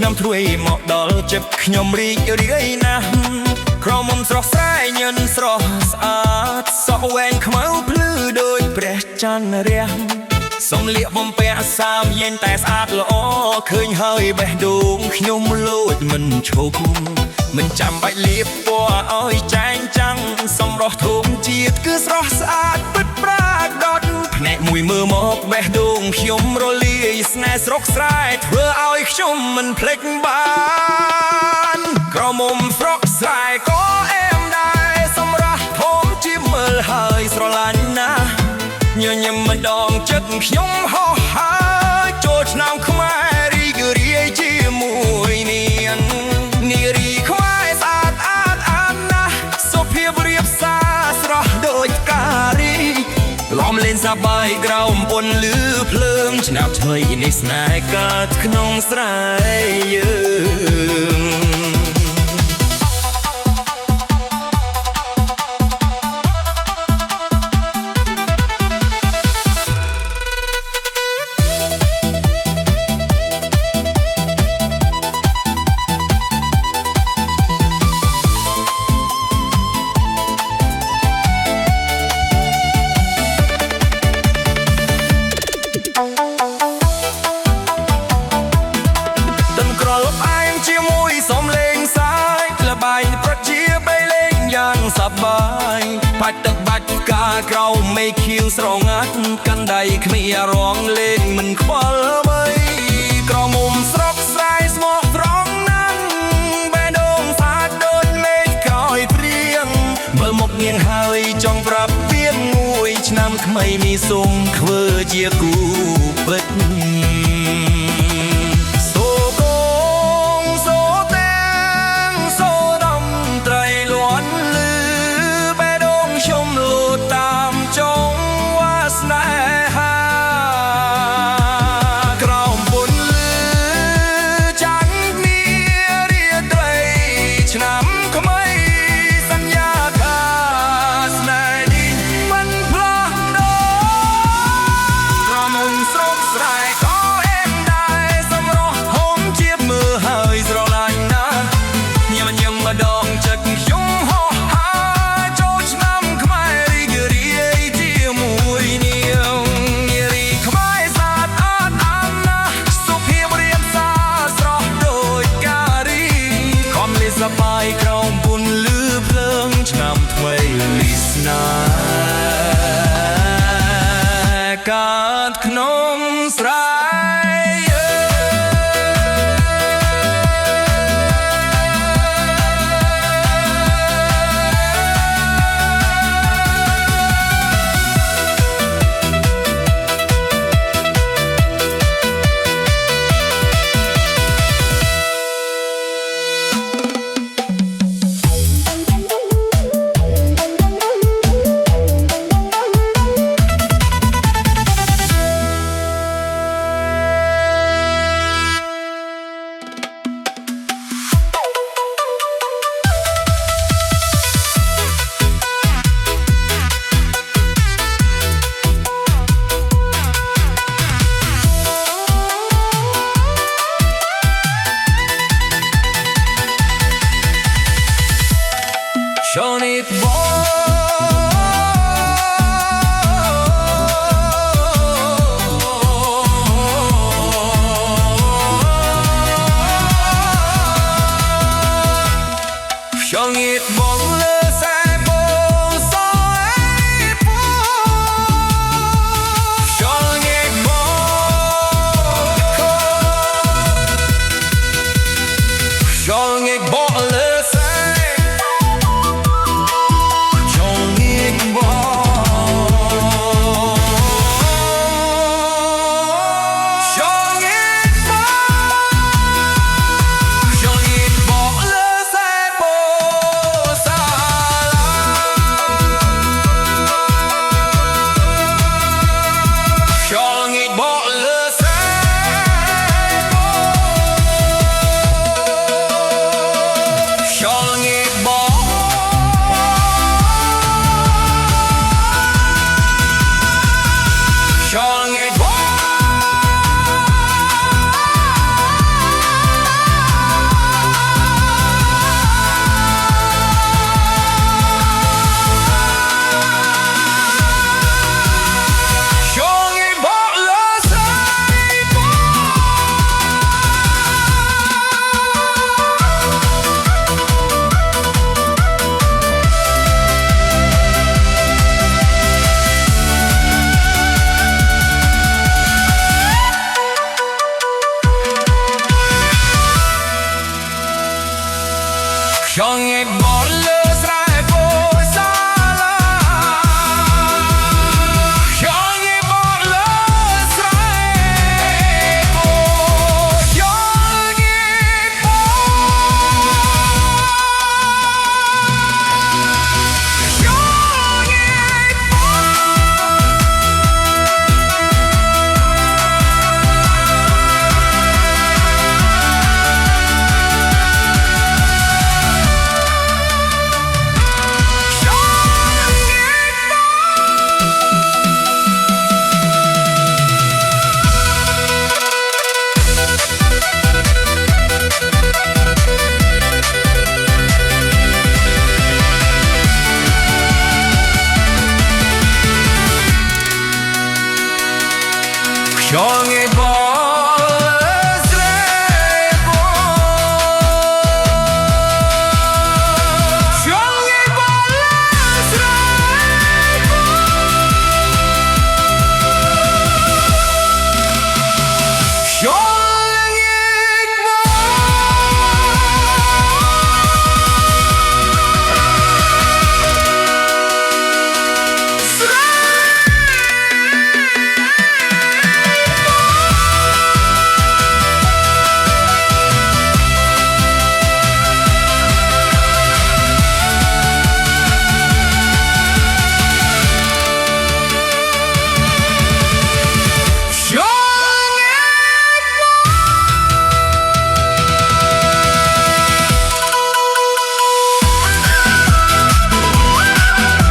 ឆ្នាំត្រួយមកដល់ចិត្តខ្ញុំរីករាយណាស់ក្រមុំស្រស់ស្រាយញញស្រស់ស្អាតសក់វែងខ្មៅភ្លឺដូចព្រះច័ន្ទរះសំលៀកបំពាក់សាមយេនតែស្អាតល្អឃើញហើយបេះដូងខ្ញុំលោចមិនឈប់មិនចាំបាច់លាបពណ៌ឲ្យចែងចាំងសម្រស់ធម្មជាតិគឺស្រស់ស្អាតពិតប្រាកដភ្នែកមួយមើលមកបេះដូងខ្ញុំរលាយស្នេហ៍ស្រុកស្រែធ្វើឲ្យខ្ញុំមិនភ្លេចបានក្រមុំស្រុកស្រែក៏អែមដែរសម្រស់ធម្មជាតិមើលហើយស្រឡាញ់ណាស់ញញឹមម្ដងចិត្តខ្ញុំហោះហើរចូលឆ្នាំខ្មែររីករាយជាមួយនារីខ្មែរស្អាតអាតណាស់សុភាពរៀបសារស្រស់ដូចផ្ការីកឡំលេងសប្បាយក្រោមពន្លឺភ្លើងឆ្នាំថ្មីនេះស្នេហ៍កើតក្នុងស្រែយើងសប្បាយបាច់ទឹកបាច់ផ្កាក្រៅមេឃខៀវស្រងាត់កាន់ដៃគ្មានរងលេងមិនខ្វល់បីក្រមុំស្រុកស្រែស្មោកត្រង់ណាស់បេះដូងស្អាតដូចមេឃក្រោយព្រៀងមើលមុខនាងហើយចង់ប្រាប់ពីមួយឆ្នាំថ្មីនេះសូមធ្វើជាគូពិត